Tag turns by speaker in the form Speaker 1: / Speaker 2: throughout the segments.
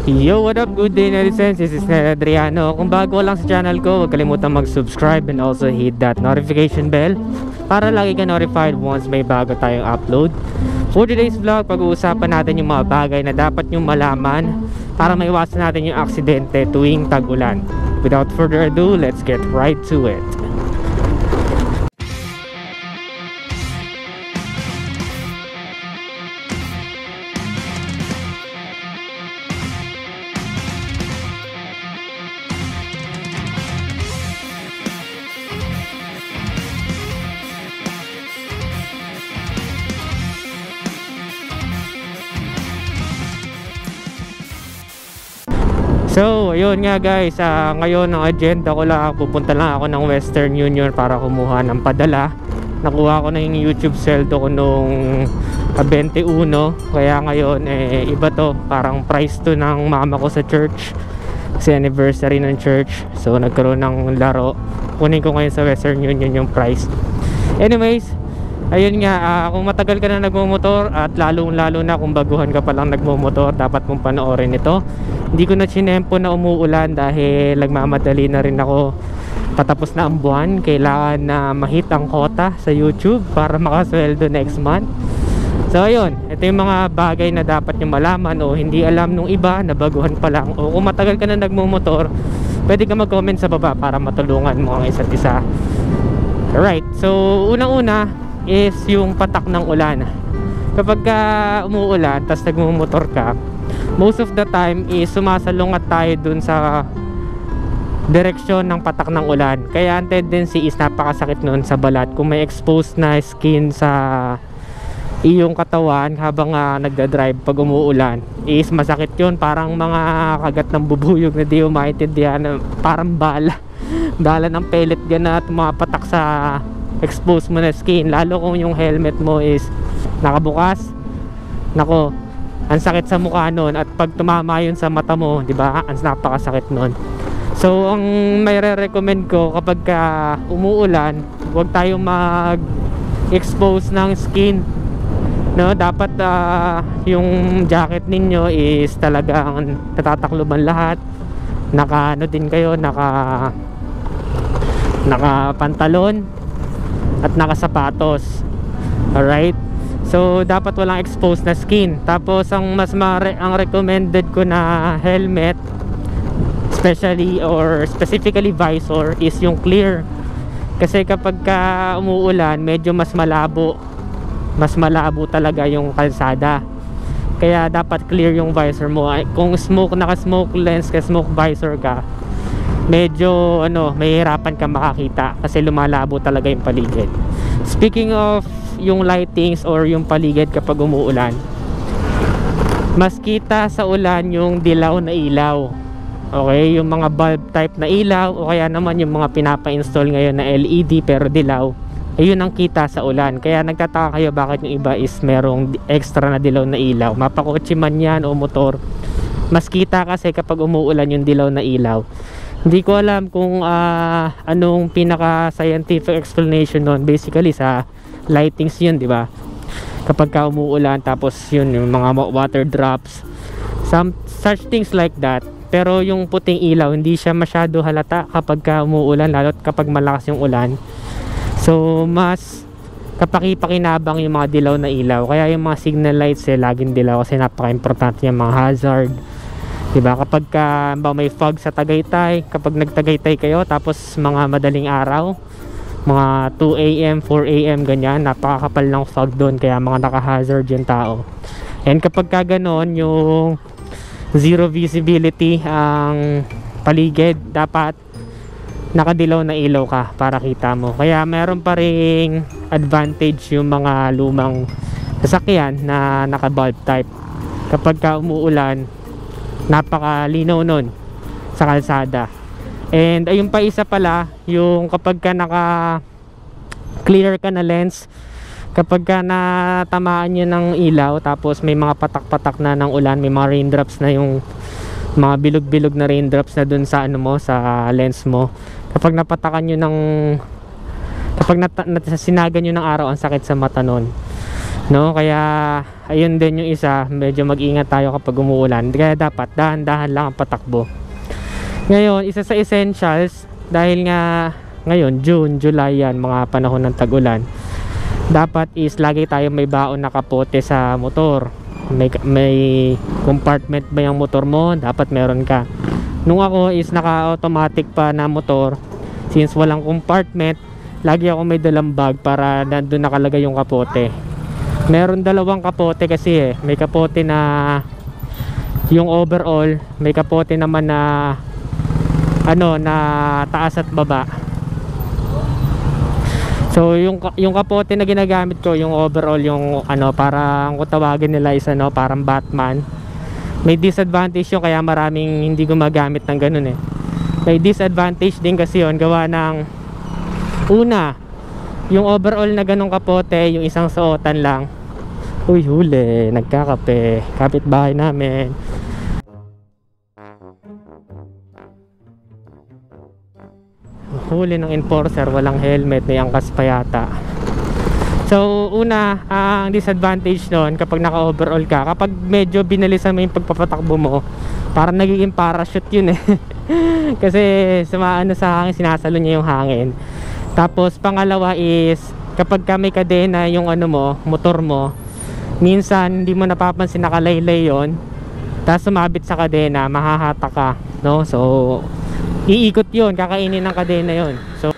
Speaker 1: Yo, what up? Good day, netizens. This is Adriano. Kung bago lang sa channel ko, huwag kalimutan mag-subscribe and also hit that notification bell para lagi ka notified once may bago tayong upload. For today's vlog, pag-uusapan natin yung mga bagay na dapat nyo malaman para maiwasan natin yung aksidente tuwing tag-ulan. Without further ado, let's get right to it. So, ayun nga guys, ngayon ang agenda ko lang, pupunta lang ako ng Western Union para kumuha ng padala. Nakuha ko na yung YouTube sweldo ko nung 21, kaya ngayon iba to, parang prize to ng mama ko sa church kasi anniversary ng church. So nagkaroon ng laro, kunin ko ngayon sa Western Union yung prize. Anyways, ayun nga, kung matagal ka na nagmumotor at lalo na kung baguhan ka pa lang nagmumotor, dapat mong panoorin ito. Hindi ko na chinempo na umuulan dahil nagmamadali na rin ako. Patapos na ang buwan, kailangan na ma-hit ang quota sa YouTube para makasweldo next month. So ayun, ito yung mga bagay na dapat nyo malaman o hindi alam nung iba na baguhan pa lang, o kung matagal ka na nagmumotor, pwede ka mag-comment sa baba para matulungan mo ang isa't isa. Alright, so unang-una is yung patak ng ulan. Kapag umuulan tapos nagmumotor ka, most of the time is sumasalungat tayo dun sa direksyon ng patak ng ulan. Kaya ang tendency is napakasakit nun sa balat. Kung may exposed na skin sa iyong katawan habang nagdadrive pag umuulan, is masakit yun. Parang mga kagat ng bubuyog na di mo maintindihan, parang bala ng pellet yan na tumapatak sa exposed mo na skin. Lalo kung yung helmet mo is nakabukas, nako, ang sakit sa mukha nun. At pag tumama yun sa mata mo, di ba, ang napakasakit nun. So ang may re-recommend ko kapag umuulan, huwag tayong mag-expose ng skin, no? Dapat yung jacket ninyo is talagang natatakloban lahat. Naka ano din kayo, naka pantalon at naka sapatos. Alright, so dapat walang exposed na skin. Tapos ang ang recommended ko na helmet, especially or specifically visor, is yung clear. Kasi kapag umuulan, medyo mas malabo talaga yung kalsada. Kaya dapat clear yung visor mo. Kung naka-smoke lens ka, smoke visor ka, medyo mahihirapan ka makakita kasi lumalabo talaga yung paligid. Speaking of yung lightings or yung paligid kapag umuulan, mas kita sa ulan yung dilaw na ilaw. Okay, yung mga bulb type na ilaw o kaya naman yung mga pinapa-install ngayon na LED pero dilaw, ayun ang kita sa ulan. Kaya nagtataka kayo bakit yung iba is merong extra na dilaw na ilaw. Mapakotse man yan o motor, mas kita kasi kapag umuulan yung dilaw na ilaw. Hindi ko alam kung anong pinaka scientific explanation nun. Basically sa lightings yun, di ba? Kapag umuulan, tapos yun yung mga water drops, some such things like that. Pero yung puting ilaw, hindi siya masyado halata kapag umuulan, lalo't kapag malakas yung ulan. So mas kapaki-pakinabang yung mga dilaw na ilaw. Kaya yung mga signal lights laging dilaw kasi napaka-importante yung mga hazard, diba? Kapag may fog sa Tagaytay, kapag nagtagaytay kayo tapos mga madaling araw, mga 2 AM, 4 AM ganyan, napakakapal ng fog doon, kaya mga naka-hazard yung tao. And kapag ganon yung zero visibility ang paligid, dapat nakadilaw na ilaw ka para kita mo. Kaya meron pa ring advantage yung mga lumang sasakyan na naka-bulb type. Kapag umuulan, napakalinaw nun sa kalsada. And ayun pa, isa pala, yung kapag naka-clear ka na lens, kapag natamaan nyo ng ilaw tapos may mga patak-patak na ng ulan, may mga raindrops na, yung mga bilog-bilog na raindrops na dun sa sa lens mo, kapag napatakan nyo ng kapag sinagan nyo ng araw, ang sakit sa mata nun. no? Kaya ayun din yung isa, medyo mag-ingat tayo kapag umuulan, kaya dapat dahan-dahan lang ang patakbo. Ngayon, isa sa essentials, dahil nga ngayon June, July yan, mga panahon ng tag-ulan, dapat is lagi tayo may baon na kapote sa motor. May compartment ba yung motor mo? Dapat meron ka. Nung ako is naka-automatic pa na motor, since walang compartment, lagi ako may dalang bag para nandun nakalagay yung kapote. Meron dalawang kapote kasi may kapote na yung overall, may kapote naman na ano, na taas at baba. So yung kapote na ginagamit ko, yung overall, yung ano, parang kung tawagin nila is ano, parang Batman. May disadvantage yun, kaya maraming hindi gumagamit ng ganun eh. May disadvantage din kasi yun, gawa ng una, yung overall na ganung kapote, yung isang suotan lang. Uy, huli, nagkakape, kapitbahay namin. Huli ng enforcer, walang helmet, may angkas pa yata. So una, ang disadvantage nun kapag naka-overall ka, kapag medyo binalisan mo yung pagpapatakbo mo, parang nagiging parachute yun eh. Kasi sumaano sa hangin, sinasalo niya yung hangin. Tapos pangalawa is, kapag ka may kadena yung ano mo, motor mo, minsan hindi mo napapansin nakalaylay yon, tapos sumabit sa kadena, mahahata ka, no? So iikot yon, kakainin ng kadena yon. So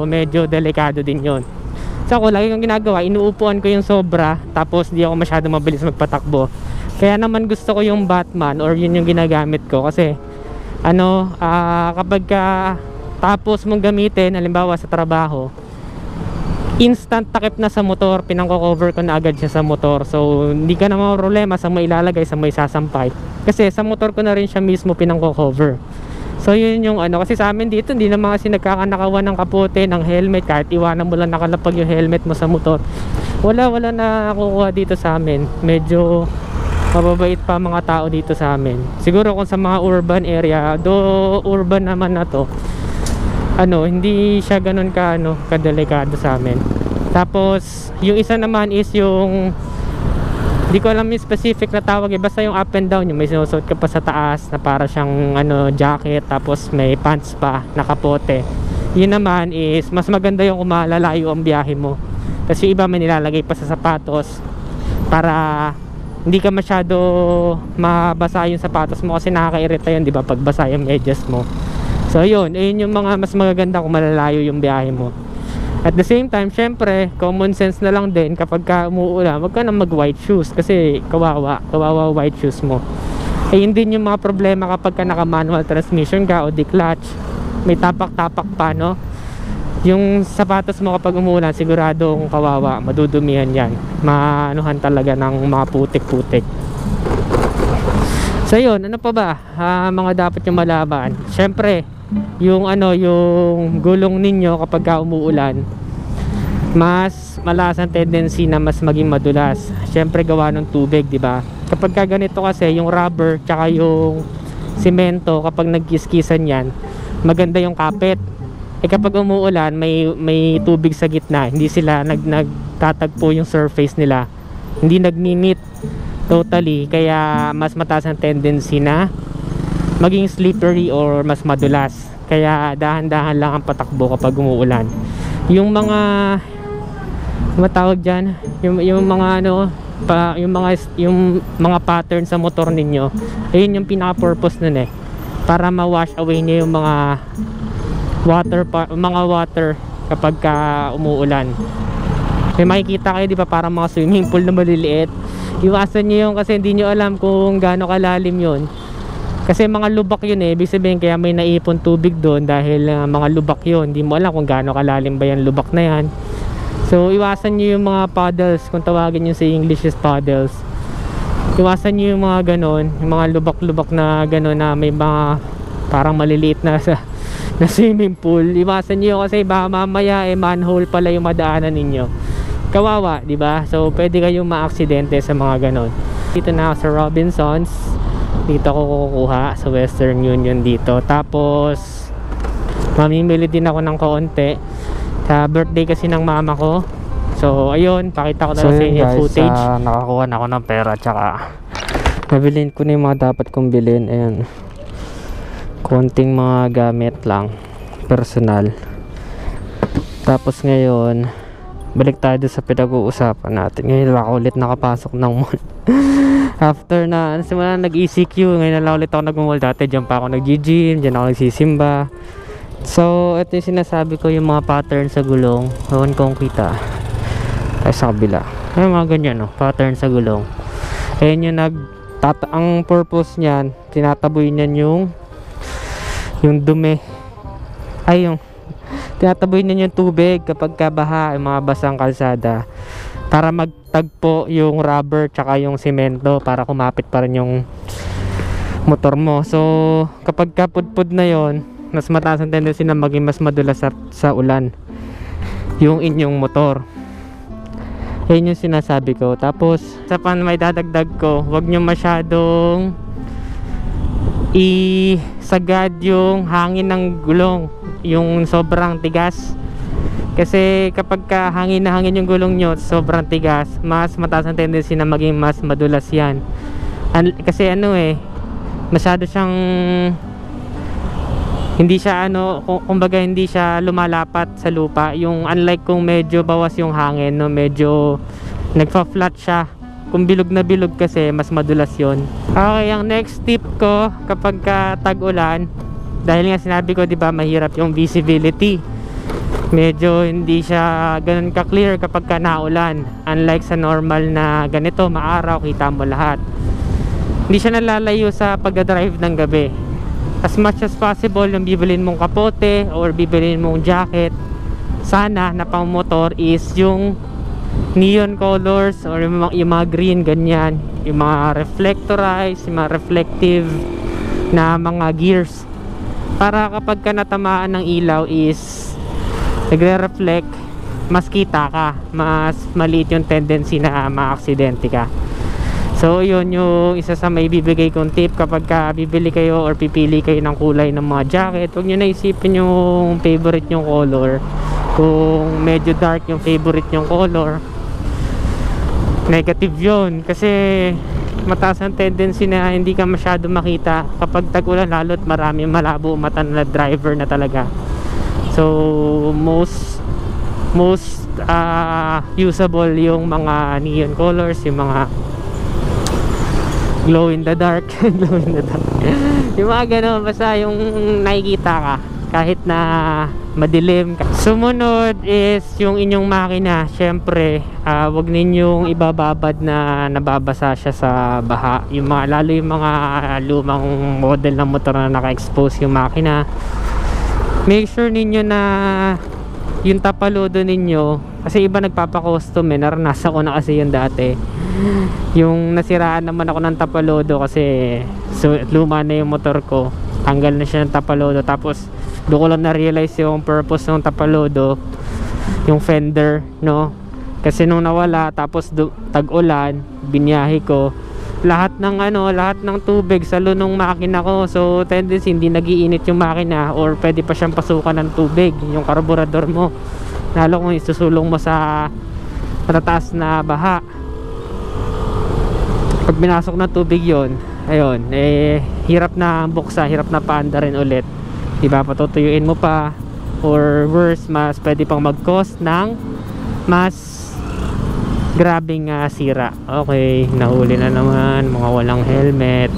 Speaker 1: medyo delikado din yon. So ako lagi kong ginagawa, inuupuan ko yung sobra, tapos di ako masyado mabilis magpatakbo. Kaya naman gusto ko yung Batman, or yun yung ginagamit ko, kasi ano, kapag tapos mong gamitin, halimbawa sa trabaho, instant takip na sa motor, pinangko-cover ko na agad siya sa motor. So hindi ka na mga problema sa may ilalagay, sa may sasampay, kasi sa motor ko na rin siya mismo pinangko-cover. So yun yung ano, kasi sa amin dito hindi naman kasi nagkakanakawan ng kapote, ng helmet, kahit iwanan mo lang nakalapag yung helmet mo sa motor, wala na kukuha dito sa amin. Medyo mababait pa mga tao dito sa amin. Siguro kung sa mga urban area, do urban naman na to, ano, hindi siya ganun ka ano, kadelikado sa amin. Tapos yung isa naman is yung, di ko alam yung specific na tawag eh, basta yung up and down, yung may sinusuot ka pa sa taas na para siyang ano, jacket, tapos may pants pa, nakapote. Yun naman is mas maganda yung kung malalayo ang biyahe mo, kasi iba may nilalagay pa sa sapatos para hindi ka masyado mabasa yung sapatos mo, kasi nakakairita yun, di ba, pag basa yung medyas mo. So yun yung mga mas magaganda kung malalayo yung biyahe mo. At the same time, syempre, common sense na lang din, kapag ka umuulan, wag ka na mag white shoes, kasi kawawa white shoes mo. Eh yun din yung mga problema kapag ka naka manual transmission ka o di-clutch, may tapak-tapak pa, no? Yung sapatos mo kapag umuulan, siguradong kawawa, madudumihan yan, maanuhan talaga ng mga putik-putik. So yun, ano pa ba mga dapat yung malaman? Syempre, yung ano, yung gulong ninyo kapag ka umuulan, mas malakas ang tendency na mas maging madulas. Syempre gawa ng tubig, di ba? Kapag ka ganito kasi, yung rubber tsaka yung semento, kapag nagkiskisan yan, maganda yung kapit. Eh kapag umuulan, may tubig sa gitna, hindi sila nagtatagpo yung surface nila, hindi nagmi-meet totally, kaya mas mataas ang tendency na maging slippery or mas madulas. Kaya dahan-dahan lang ang patakbo kapag umuulan. Yung mga matawag dyan, yung mga ano pa, yung mga pattern sa motor ninyo, ayun yung pinaka-purpose nun eh, para ma-wash away niya yung mga water kapag ka umuulan. May makikita kayo, di ba, parang mga swimming pool na maliliit. Iwasan nyo yun, kasi hindi nyo alam kung gaano kalalim yun. Kasi mga lubak yun eh, ibig sabihin kaya may naipon tubig doon dahil mga lubak yun. Hindi mo alam kung gaano kalalim ba yan lubak na yan. So iwasan nyo yung mga puddles, kung tawagin nyo sa English is puddles. Iwasan nyo yung mga ganon, yung mga lubak-lubak na ganon na may mga parang maliliit na na swimming pool. Iwasan nyo kasi baka mamaya manhole pala yung madaanan ninyo. Kawawa, di ba? So pwede kayong maaksidente sa mga ganon. Dito na ako sa Robinsons. Dito ako kukuha sa Western Union dito. Tapos mamimili din ako ng kaunti sa birthday kasi ng mama ko. So ayun, pakita ko na lang sa inyo footage. Nakakuha na ako ng pera, tsaka nabilin ko na yung mga dapat kong bilhin. Ayan, konting mga gamit lang, personal. Tapos ngayon balik tayo sa pinag-uusapan natin. Ngayon lang ulit nakapasok ng mall. After na simula nag-ECQ, ngayon na lang ulit ako nag-mall. Dati dyan pa ako nag-gym, dyan ako nagsisimba. So ito yung sinasabi ko, yung mga pattern sa gulong. Ewan kong kita tayo sa kabila. Ay, mga ganyan, no? Pattern sa gulong. Ayan yung ang purpose niyan, tinataboy niyan yung dumi. Ay, yung tinataboy niyan yung tubig kapag kabaha, yung mga basang kalsada, para magtagpo yung rubber tsaka yung semento para kumapit pa rin yung motor mo. So kapag kapudpud na yon, mas mataas ang tendency na maging mas madulas sa ulan yung inyong motor. Yan yung sinasabi ko. Tapos sa may dadagdag ko, huwag nyo masyadong isagad yung hangin ng gulong, yung sobrang tigas. Kasi kapag hangin na hangin yung gulong nyo, sobrang tigas, mas mataas ang tendency na maging mas madulas yan. Kasi masyado siyang hindi siya kumbaga hindi siya lumalapat sa lupa. Yung unlike kung medyo bawas yung hangin, no, medyo nagfa-flat siya. Kung bilog na bilog kasi mas madulas yon. Okay, ang next tip ko kapag tag-ulan, dahil nga sinabi ko, di ba, mahirap yung visibility. Medyo hindi siya ganun ka-clear kapag naulan. Unlike sa normal na ganito, maaraw, kita mo lahat. Hindi siya nalalayo sa pag-drive ng gabi. As much as possible, yung bibilin mong kapote or bibilin mong jacket, sana na pang motor is yung neon colors or yung mga green, ganyan, yung mga reflectorized, yung mga reflective na mga gears, para kapag natamaan ng ilaw is nagre-reflect, mas kita ka, mas maliit yung tendency na ma-aksidente ka. So yun yung isa sa may bibigay kong tip kapag bibili kayo or pipili kayo ng kulay ng mga jacket. Huwag nyo na isipin yung favorite nyong color. Kung medyo dark yung favorite nyong color, negative yun, kasi mataas ang tendency na hindi ka masyado makita kapag tag-ulan, lalo't marami malabo mata na driver na talaga. So most usable yung mga neon colors, yung mga glow in the dark. Glow in the dark. Yung mga gano'n, basta yung nakikita ka kahit na madilim. Sumunod is yung inyong makina. Syempre, wag ninyong ibababad na nababasa siya sa baha. Yung lalo yung mga lumang model ng motor na naka-expose yung makina. Make sure ninyo na yung tapalodo ninyo, kasi iba nagpapa-custom naranasan ko na kasi yun dati. Yung nasiraan naman ako ng tapalodo kasi luma na yung motor ko, tanggal na siya ng tapalodo. Tapos doon ko lang na-realize yung purpose ng tapalodo, yung fender, no? Kasi nung nawala, tapos tag-ulan, binyahe ko, lahat ng tubig sa lunong makina ko. So tendency hindi nagiinit yung makina, or pwede pa siyang pasukan ng tubig yung karburador mo, lalo kung isusulong mo sa matataas na baha. Pag binasok na tubig yon, ayun, hirap na buksa, hirap na paanda rin ulit, diba? Patutuyuin mo pa, or worse, mas pwede pang mag-cause ng mas grabing sira. Okay, nahuli na naman mga walang helmet.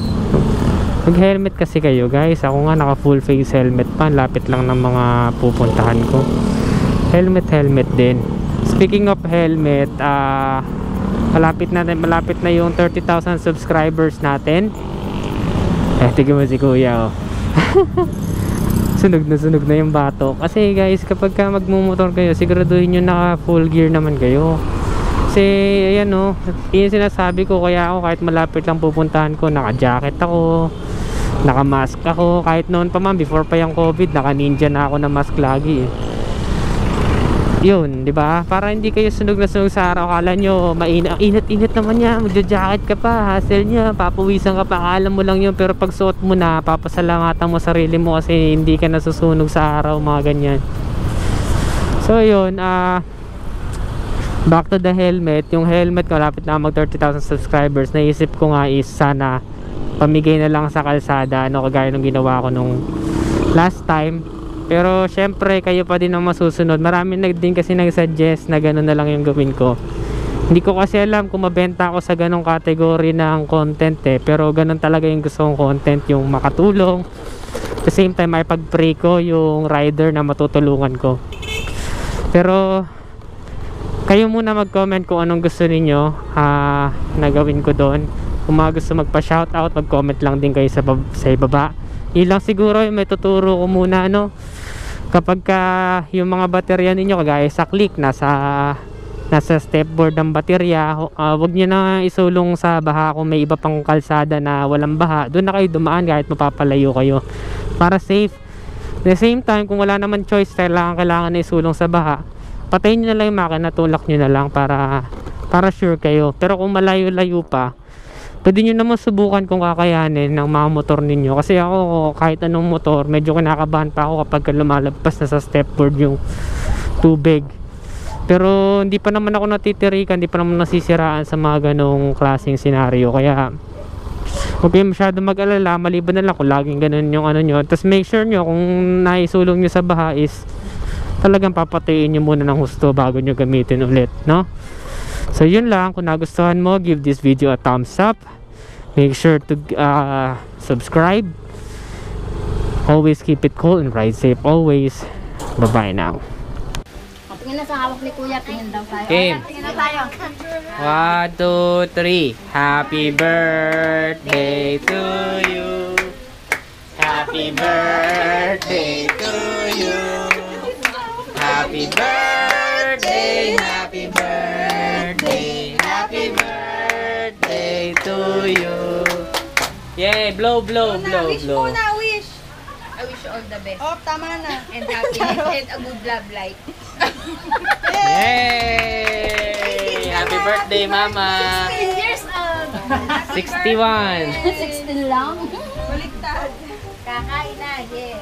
Speaker 1: Mag-helmet kasi kayo, guys. Ako nga naka full face helmet pa, lapit lang ng mga pupuntahan ko. Helmet din. Speaking of helmet, malapit na yung 30,000 subscribers natin. Tignan mo si kuya, oh. sunog na yung batok. Kasi guys, kapag magmumotor kayo, siguraduhin nyo naka full gear naman kayo. Kasi ayan o, yun sinasabi ko, kaya ako kahit malapit lang pupuntahan ko, naka-jacket ako, naka-mask ako. Kahit noon pa man, before pa yung COVID, naka-ninja na ako na mask lagi eh. Yun, di ba? Para hindi kayo sunog na sunog sa araw. Akala nyo, init naman niya, magja-jacket ka pa, hassle niya, papawisan ka pa, akala mo lang yun. Pero pag suot mo na, papasalamatan mo sarili mo kasi hindi ka nasusunog sa araw, mga ganyan. So yun, back to the helmet. Yung helmet ko, lapit na mag 30,000 subscribers. Naisip ko nga is sana pamigay na lang sa kalsada, ano, kagaya nung ginawa ko nung last time. Pero syempre kayo pa din ang masusunod. Marami na din kasi nag-suggest na gano'n na lang yung gawin ko. Hindi ko kasi alam kung mabenta ako sa ganong category ng content eh. Pero gano'n talaga yung gusto kong content, yung makatulong. At the same time, may pag-pray ko yung rider na matutulungan ko. Pero kayo muna mag-comment kung anong gusto ninyo na gawin ko doon. Kung mga gusto magpa-shoutout, mag-comment lang din kayo sa ibaba. Yun lang siguro yung may tuturo ko muna, ano. Kapag yung mga baterya ninyo, kagaya sa click, nasa stepboard ng baterya, wag nyo na isulong sa baha. Kung may iba pang kalsada na walang baha, doon na kayo dumaan kahit mapapalayo kayo, para safe. At the same time, kung wala naman choice, kailangan na isulong sa baha, patayin nyo na lang yung makina, tulak nyo na lang para sure kayo. Pero kung malayo-layo pa, pwede nyo naman subukan kung kakayanin ng mga motor ninyo. Kasi ako, kahit anong motor, medyo kinakabahan pa ako kapag lumalagpas na sa stepboard yung tubig. Pero hindi pa naman ako natitirikan, hindi pa naman nasisiraan sa mga ganong klaseng senaryo. Kaya huwag kayo masyado mag-alala, maliban na lang kung laging ganun yung ano nyo. Tapos make sure nyo kung naisulong nyo sa baha is talagang papatayin nyo muna ng husto bago nyo gamitin ulit, no? So yun lang, kung nagustuhan mo, give this video a thumbs up. Make sure to subscribe. Always keep it cool and ride safe always. Bye bye now.
Speaker 2: Tingin na sa hawak ni Kuya, tingin daw tayo.
Speaker 1: Game.
Speaker 2: Tingin na tayo.
Speaker 1: 1, 2, 3. Happy birthday to you. Happy birthday to you. Happy birthday, happy birthday, happy birthday to you. Yay, blow, blow, blow, blow.
Speaker 2: Wish. I wish you all the best.
Speaker 3: Oh, tama na.
Speaker 2: And happiness and a good love life.
Speaker 1: Yay! Happy birthday, Mama.
Speaker 2: 16 years old.
Speaker 1: 61.
Speaker 2: 16 lang.
Speaker 3: Baliktad.
Speaker 2: Kakain na, yes.